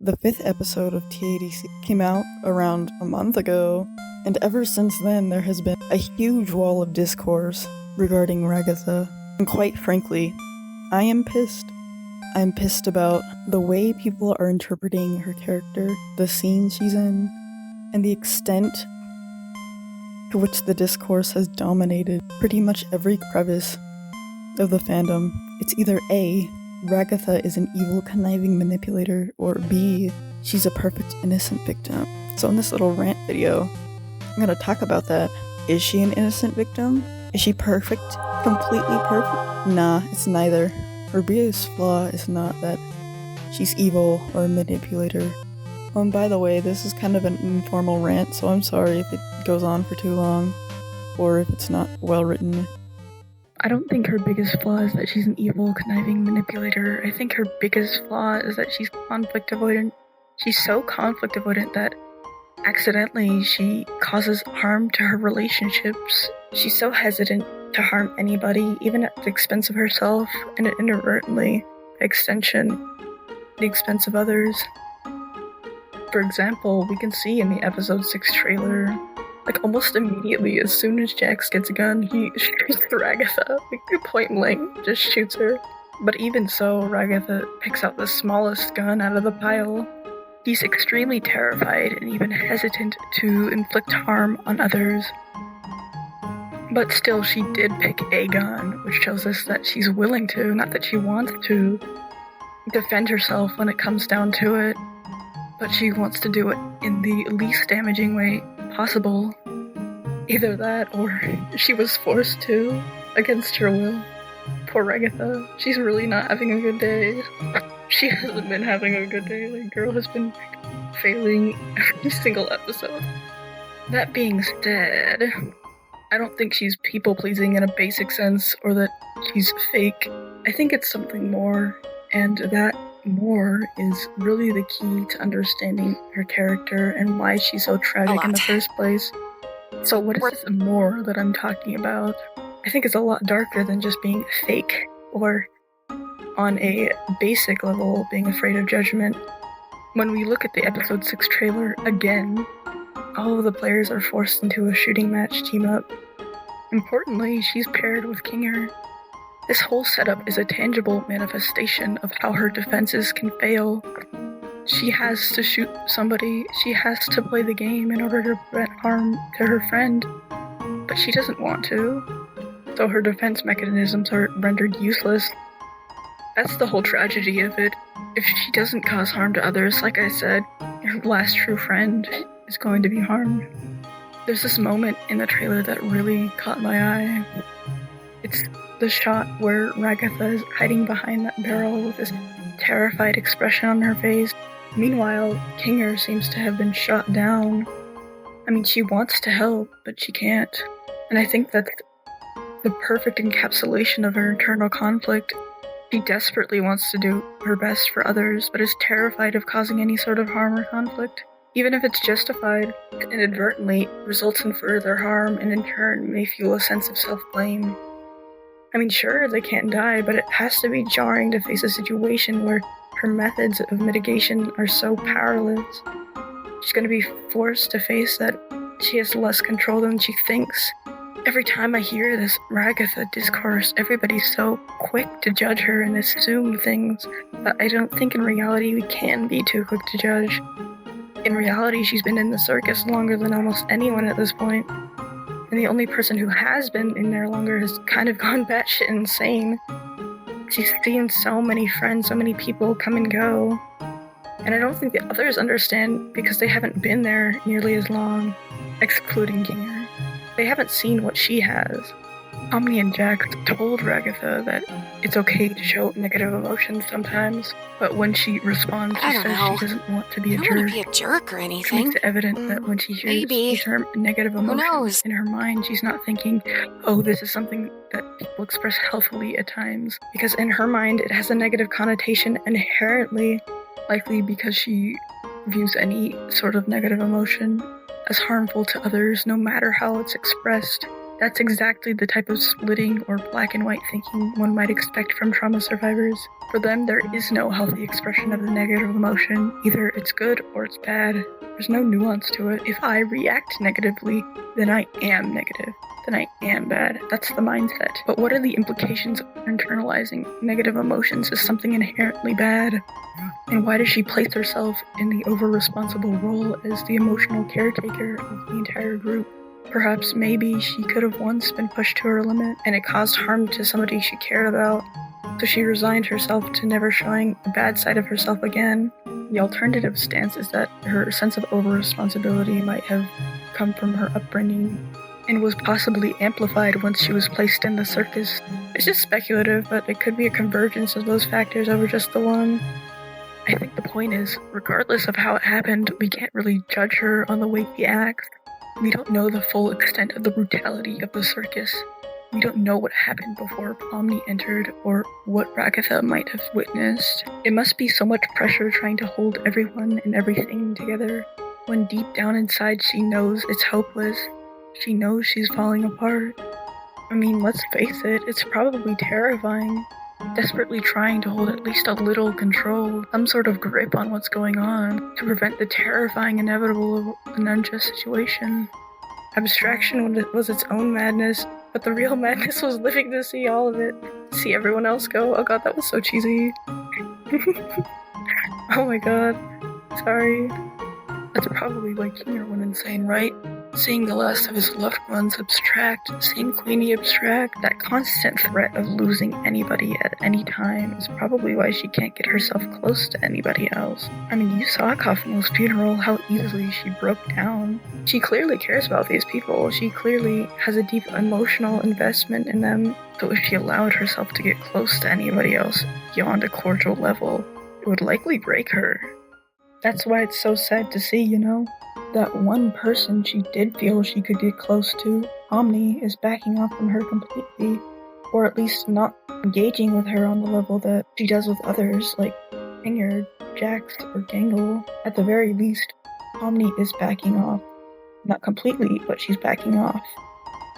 The 5th episode of TADC came out around a month ago, and ever since then there has been a huge wall of discourse regarding Ragatha. And quite frankly, I am pissed. I'm pissed about the way people are interpreting her character, the scene she's in, and the extent to which the discourse has dominated pretty much every crevice of the fandom. It's either A, Ragatha is an evil, conniving manipulator, or B, she's a perfect, innocent victim. So in this little rant video, I'm gonna talk about that. Is she an innocent victim? Is she perfect? Completely perfect? Nah, it's neither. Her biggest flaw is not that she's evil or a manipulator. Oh, and by the way, this is kind of an informal rant, so I'm sorry if it goes on for too long, or if it's not well written. I don't think her biggest flaw is that she's an evil, conniving manipulator. I think her biggest flaw is that she's conflict avoidant. She's so conflict avoidant that accidentally she causes harm to her relationships. She's so hesitant to harm anybody, even at the expense of herself, and inadvertently, by extension, the expense of others. For example, we can see in the episode 6 trailer, like almost immediately, as soon as Jax gets a gun, he shoots Ragatha, like point blank, just shoots her. But even so, Ragatha picks out the smallest gun out of the pile. He's extremely terrified and even hesitant to inflict harm on others. But still, she did pick a gun, which shows us that she's willing to, not that she wants to, defend herself when it comes down to it. But she wants to do it in the least damaging way possible. Either that, or she was forced to, against her will. Poor Ragatha. She's really not having a good day. She hasn't been having a good day. Like, girl has been failing every single episode. That being said, I don't think she's people-pleasing in a basic sense, or that she's fake. I think it's something more, and that more is really the key to understanding her character and why she's so tragic in the first place. So what is this more that I'm talking about? I think it's a lot darker than just being fake, or on a basic level, being afraid of judgment. When we look at the episode 6 trailer again, all of the players are forced into a shooting match team-up. Importantly, she's paired with Kinger. This whole setup is a tangible manifestation of how her defenses can fail. She has to shoot somebody, she has to play the game in order to prevent harm to her friend, but she doesn't want to, so her defense mechanisms are rendered useless. That's the whole tragedy of it. If she doesn't cause harm to others, like I said, her last true friend is going to be harmed. There's this moment in the trailer that really caught my eye. It's the shot where Ragatha is hiding behind that barrel with this terrified expression on her face. Meanwhile, Kinger seems to have been shot down. I mean, she wants to help, but she can't. And I think that's the perfect encapsulation of her internal conflict. She desperately wants to do her best for others, but is terrified of causing any sort of harm or conflict. Even if it's justified, it inadvertently results in further harm, and in turn may fuel a sense of self-blame. I mean, sure, they can't die, but it has to be jarring to face a situation where her methods of mitigation are so powerless. She's going to be forced to face that she has less control than she thinks. Every time I hear this Ragatha discourse, everybody's so quick to judge her and assume things that I don't think in reality we can be too quick to judge. In reality, she's been in the circus longer than almost anyone at this point. And the only person who has been in there longer has kind of gone batshit insane. She's seen so many friends, so many people come and go. And I don't think the others understand because they haven't been there nearly as long, excluding Kinger. They haven't seen what she has. Omni and Jax told Ragatha that it's okay to show negative emotions sometimes, but when she responds, she says she doesn't want to be a jerk. I don't want to be a jerk or anything. She makes it evident that when she hears the term negative emotions in her mind, she's not thinking, oh, this is something that people express healthily at times. Because in her mind, it has a negative connotation inherently, likely because she views any sort of negative emotion as harmful to others, no matter how it's expressed. That's exactly the type of splitting or black and white thinking one might expect from trauma survivors. For them, there is no healthy expression of the negative emotion. Either it's good or it's bad. There's no nuance to it. If I react negatively, then I am negative. Then I am bad. That's the mindset. But what are the implications of internalizing negative emotions as something inherently bad? And why does she place herself in the over-responsible role as the emotional caretaker of the entire group? Perhaps maybe she could have once been pushed to her limit, and it caused harm to somebody she cared about. So she resigned herself to never showing the bad side of herself again. The alternative stance is that her sense of over-responsibility might have come from her upbringing and was possibly amplified once she was placed in the circus. It's just speculative, but it could be a convergence of those factors over just the one. I think the point is, regardless of how it happened, we can't really judge her on the way she acts. We don't know the full extent of the brutality of the circus. We don't know what happened before Pomni entered or what Ragatha might have witnessed. It must be so much pressure trying to hold everyone and everything together when deep down inside she knows it's hopeless. She knows she's falling apart. I mean, let's face it, it's probably terrifying. Desperately trying to hold at least a little control, some sort of grip on what's going on, to prevent the terrifying inevitable of an unjust situation. Abstraction was its own madness, but the real madness was living to see all of it. See everyone else go. Oh god, that was so cheesy. Oh my god. Sorry. That's probably why Kinger went insane, right? Seeing the last of his loved ones abstract, seeing Queenie abstract, that constant threat of losing anybody at any time is probably why she can't get herself close to anybody else. I mean, you saw Kaufman's funeral, how easily she broke down. She clearly cares about these people. She clearly has a deep emotional investment in them. So if she allowed herself to get close to anybody else beyond a cordial level, it would likely break her. That's why it's so sad to see, you know? That one person she did feel she could get close to, Omni, is backing off from her completely, or at least not engaging with her on the level that she does with others, like Kinger, Jax, or Gangle. At the very least, Omni is backing off. Not completely, but she's backing off.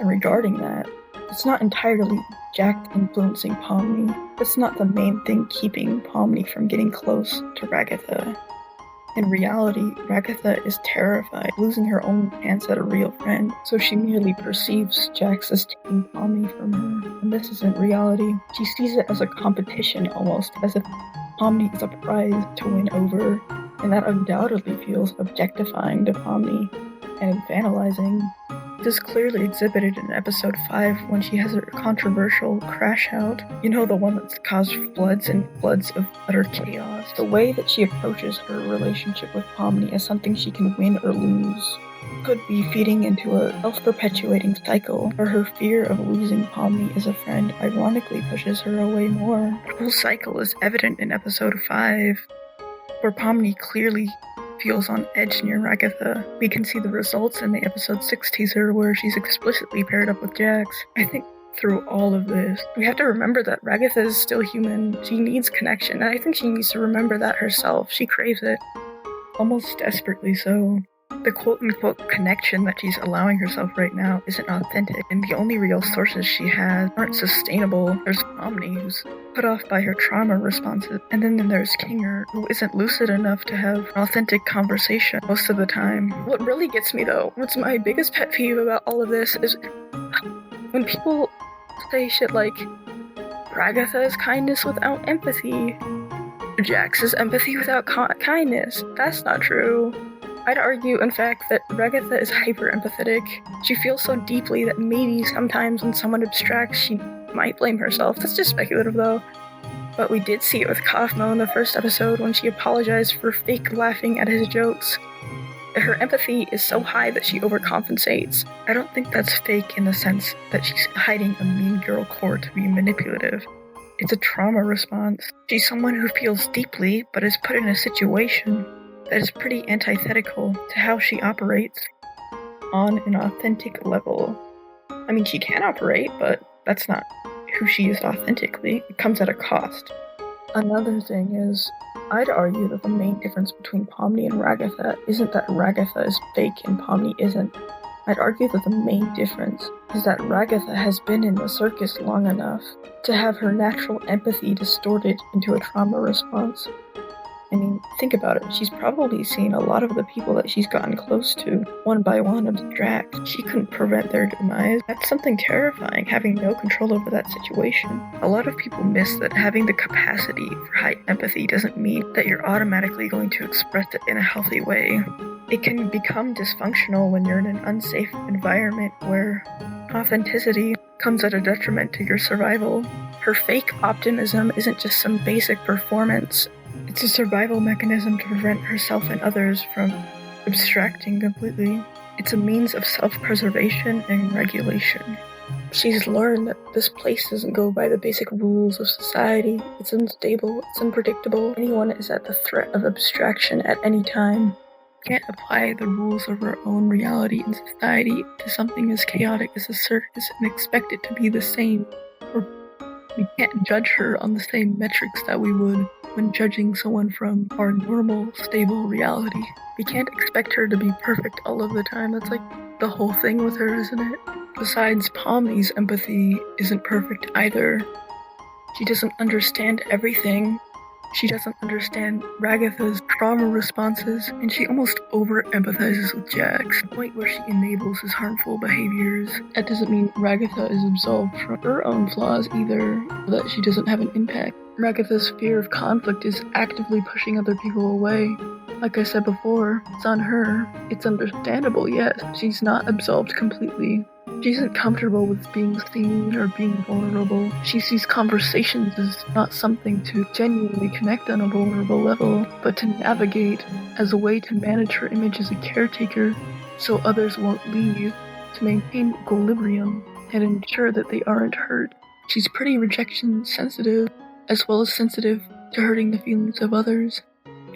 And regarding that, it's not entirely Jax influencing Pomni. That's not the main thing keeping Pomni from getting close to Ragatha. In reality, Ragatha is terrified, losing her own chance at a real friend, so she merely perceives Jax as taking Pomni from her. And this isn't reality. She sees it as a competition almost, as if Pomni is a prize to win over, and that undoubtedly feels objectifying to Pomni and infantilizing. This is clearly exhibited in episode 5 when she has her controversial crash out. You know, the one that's caused floods and floods of utter chaos. The way that she approaches her relationship with Pomni as something she can win or lose could be feeding into a self-perpetuating cycle where her fear of losing Pomni as a friend ironically pushes her away more. The whole cycle is evident in episode 5, where Pomni clearly feels on edge near Ragatha. We can see the results in the episode 6 teaser where she's explicitly paired up with Jax. I think through all of this, we have to remember that Ragatha is still human. She needs connection, and I think she needs to remember that herself. She craves it. Almost desperately so. The quote-unquote connection that she's allowing herself right now isn't authentic, and the only real sources she has aren't sustainable. There's Omni, who's put off by her trauma responses, and then there's Kinger, who isn't lucid enough to have an authentic conversation most of the time. What really gets me though, what's my biggest pet peeve about all of this, is when people say shit like, Ragatha is kindness without empathy, Jax is empathy without kindness. That's not true. I'd argue, in fact, that Ragatha is hyper-empathetic. She feels so deeply that maybe sometimes when someone abstracts, she might blame herself. That's just speculative, though. But we did see it with Kaufmo in the first episode when she apologized for fake laughing at his jokes. Her empathy is so high that she overcompensates. I don't think that's fake in the sense that she's hiding a mean girl core to be manipulative. It's a trauma response. She's someone who feels deeply, but is put in a situation that is pretty antithetical to how she operates on an authentic level. I mean, she can operate, but that's not who she is authentically. It comes at a cost. Another thing is, I'd argue that the main difference between Pomni and Ragatha isn't that Ragatha is fake and Pomni isn't. I'd argue that the main difference is that Ragatha has been in the circus long enough to have her natural empathy distorted into a trauma response. I mean, think about it. She's probably seen a lot of the people that she's gotten close to, one by one, abstract. She couldn't prevent their demise. That's something terrifying, having no control over that situation. A lot of people miss that having the capacity for high empathy doesn't mean that you're automatically going to express it in a healthy way. It can become dysfunctional when you're in an unsafe environment where authenticity comes at a detriment to your survival. Her fake optimism isn't just some basic performance. It's a survival mechanism to prevent herself and others from abstracting completely. It's a means of self-preservation and regulation. She's learned that this place doesn't go by the basic rules of society. It's unstable, it's unpredictable. Anyone is at the threat of abstraction at any time. Can't apply the rules of our own reality and society to something as chaotic as a circus and expect it to be the same. Or we can't judge her on the same metrics that we would when judging someone from our normal, stable reality. We can't expect her to be perfect all of the time. That's like the whole thing with her, isn't it? Besides, Pomni's empathy isn't perfect either. She doesn't understand everything. She doesn't understand Ragatha's trauma responses, and she almost over-empathizes with Jax, to the point where she enables his harmful behaviors. That doesn't mean Ragatha is absolved from her own flaws either, or that she doesn't have an impact. Ragatha's fear of conflict is actively pushing other people away. Like I said before, it's on her. It's understandable, yes. She's not absolved completely. She isn't comfortable with being seen or being vulnerable. She sees conversations as not something to genuinely connect on a vulnerable level, but to navigate as a way to manage her image as a caretaker so others won't leave, to maintain equilibrium and ensure that they aren't hurt. She's pretty rejection sensitive, as well as sensitive to hurting the feelings of others.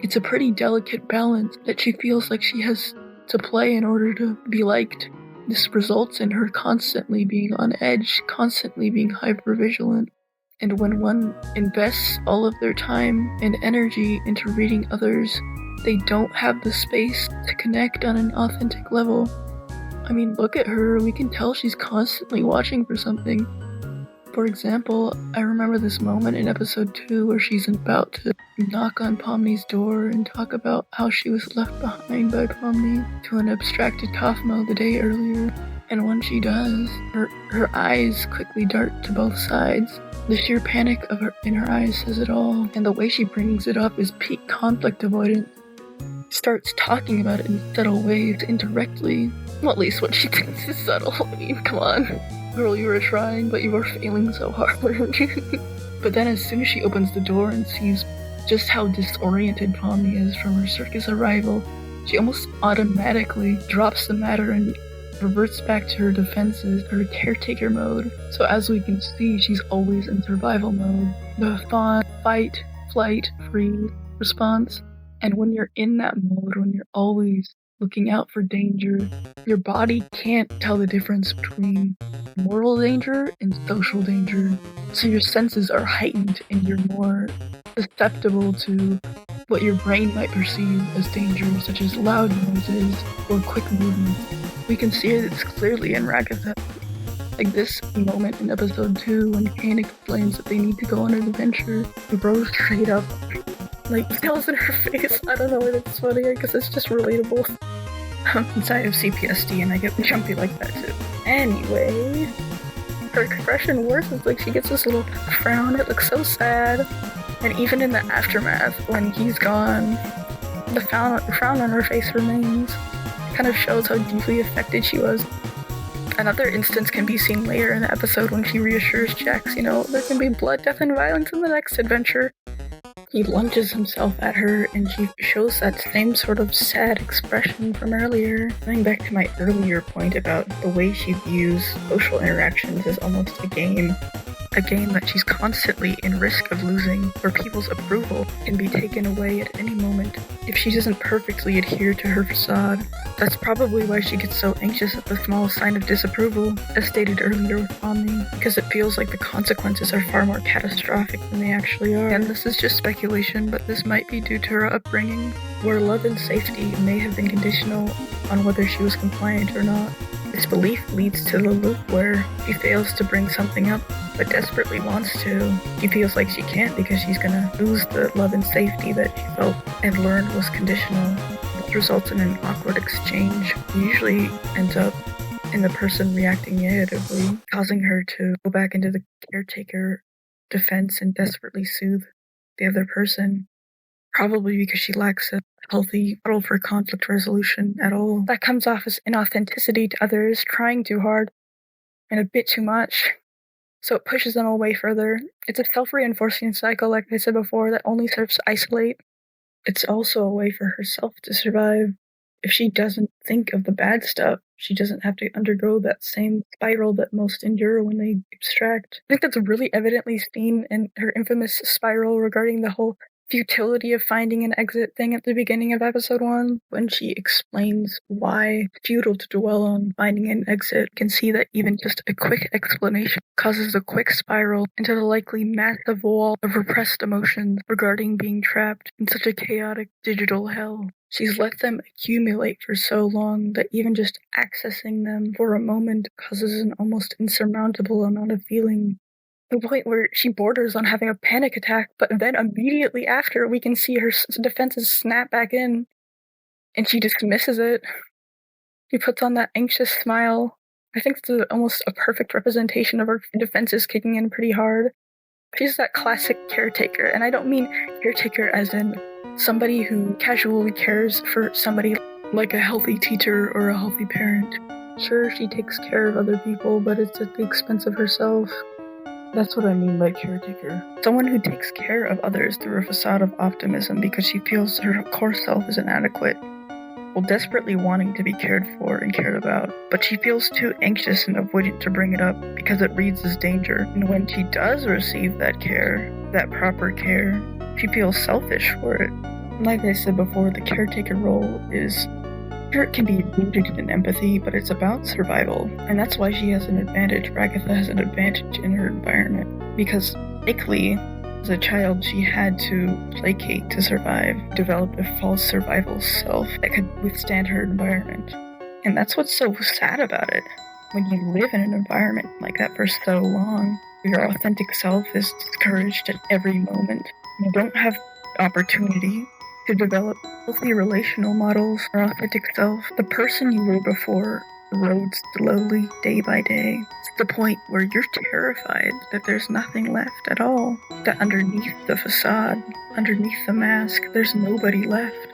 It's a pretty delicate balance that she feels like she has to play in order to be liked. This results in her constantly being on edge, constantly being hypervigilant. And when one invests all of their time and energy into reading others, they don't have the space to connect on an authentic level. I mean, look at her, we can tell she's constantly watching for something. For example, I remember this moment in episode 2 where she's about to knock on Pomni's door and talk about how she was left behind by Pomni to an abstracted Kaufmo the day earlier. And when she does, her eyes quickly dart to both sides. The sheer panic in her eyes says it all, and the way she brings it up is peak conflict avoidance. Starts talking about it in subtle ways, indirectly. Well, at least what she thinks is subtle. I mean, come on. Girl, you were trying, but you were failing so hard. But then as soon as she opens the door and sees just how disoriented Pomni is from her circus arrival, she almost automatically drops the matter and reverts back to her defenses, her caretaker mode. So as we can see, she's always in survival mode. The fawn, fight, flight, freeze response. And when you're in that mode, when you're always looking out for danger, your body can't tell the difference between moral danger and social danger. So your senses are heightened and you're more susceptible to what your brain might perceive as danger, such as loud noises or quick movement. We can see this clearly in Ragatha. Like this moment in episode 2 when Kane explains that they need to go on an adventure. The bro straight up tells in her face. I don't know why that's funny, I guess it's just relatable. Since I have CPSD and I get jumpy like that too. Anyway, her expression worsens, like she gets this little frown, it looks so sad. And even in the aftermath, when he's gone, the frown on her face remains. It kind of shows how deeply affected she was. Another instance can be seen later in the episode when she reassures Jax, there can be blood, death, and violence in the next adventure. He lunges himself at her, and she shows that same sort of sad expression from earlier. Going back to my earlier point about the way she views social interactions as almost a game that she's constantly in risk of losing, where people's approval can be taken away at any moment if she doesn't perfectly adhere to her facade. That's probably why she gets so anxious at the smallest sign of disapproval, as stated earlier with Omni, because it feels like the consequences are far more catastrophic than they actually are. And this is just speculation, but this might be due to her upbringing, where love and safety may have been conditional on whether she was compliant or not. This belief leads to the loop where she fails to bring something up, but desperately wants to. She feels like she can't because she's gonna lose the love and safety that she felt and learned was conditional. This results in an awkward exchange. It usually ends up in the person reacting negatively, causing her to go back into the caretaker defense and desperately soothe the other person, probably because she lacks a healthy model for conflict resolution at all. That comes off as inauthenticity to others, trying too hard, and a bit too much, so it pushes them away further. It's a self-reinforcing cycle, like I said before, that only serves to isolate. It's also a way for herself to survive. If she doesn't think of the bad stuff, she doesn't have to undergo that same spiral that most endure when they abstract. I think that's really evidently seen in her infamous spiral regarding the whole futility of finding an exit thing at the beginning of episode 1, when she explains why it's futile to dwell on finding an exit. You can see that even just a quick explanation causes a quick spiral into the likely massive wall of repressed emotions regarding being trapped in such a chaotic digital hell. She's let them accumulate for so long that even just accessing them for a moment causes an almost insurmountable amount of feeling. The point where she borders on having a panic attack, but then immediately after we can see her defenses snap back in, and she dismisses it. She puts on that anxious smile. I think it's almost a perfect representation of her defenses kicking in pretty hard. She's that classic caretaker, and I don't mean caretaker as in somebody who casually cares for somebody like a healthy teacher or a healthy parent. Sure, she takes care of other people, but it's at the expense of herself. That's what I mean by caretaker. Someone who takes care of others through a facade of optimism because she feels her core self is inadequate, while desperately wanting to be cared for and cared about, but she feels too anxious and avoidant to bring it up because it reads as danger. And when she does receive that care, that proper care, she feels selfish for it. Like I said before, the caretaker role is, sure, it can be rooted in empathy, but it's about survival. And that's why she has an advantage. Ragatha has an advantage in her environment. Because likely, as a child, she had to placate to survive, developed a false survival self that could withstand her environment. And that's what's so sad about it. When you live in an environment like that for so long, your authentic self is discouraged at every moment. You don't have opportunity to develop healthy relational models for authentic self. The person you were before erodes slowly, day by day. It's the point where you're terrified that there's nothing left at all. That underneath the facade, underneath the mask, there's nobody left.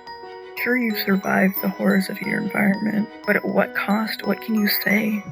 Sure, you've survived the horrors of your environment, but at what cost? What can you say?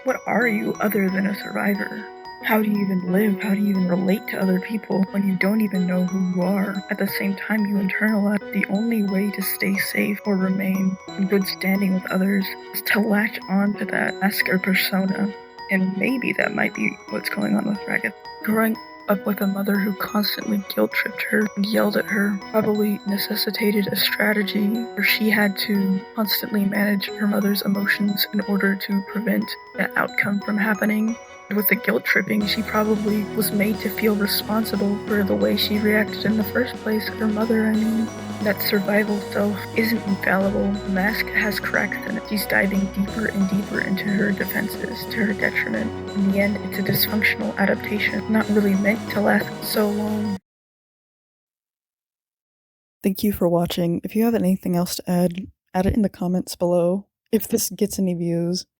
What are you other than a survivor? How do you even live? How do you even relate to other people when you don't even know who you are? At the same time, you internalize the only way to stay safe or remain in good standing with others is to latch on to that mask or persona. And maybe that might be what's going on with Ragatha. Growing up with a mother who constantly guilt-tripped her and yelled at her probably necessitated a strategy where she had to constantly manage her mother's emotions in order to prevent that outcome from happening. With the guilt tripping, she probably was made to feel responsible for the way she reacted in the first place. Her mother, I mean. That survival self isn't infallible. The mask has cracks in it. She's diving deeper and deeper into her defenses to her detriment. In the end, it's a dysfunctional adaptation, not really meant to last so long. Thank you for watching. If you have anything else to add it in the comments below. If this gets any views.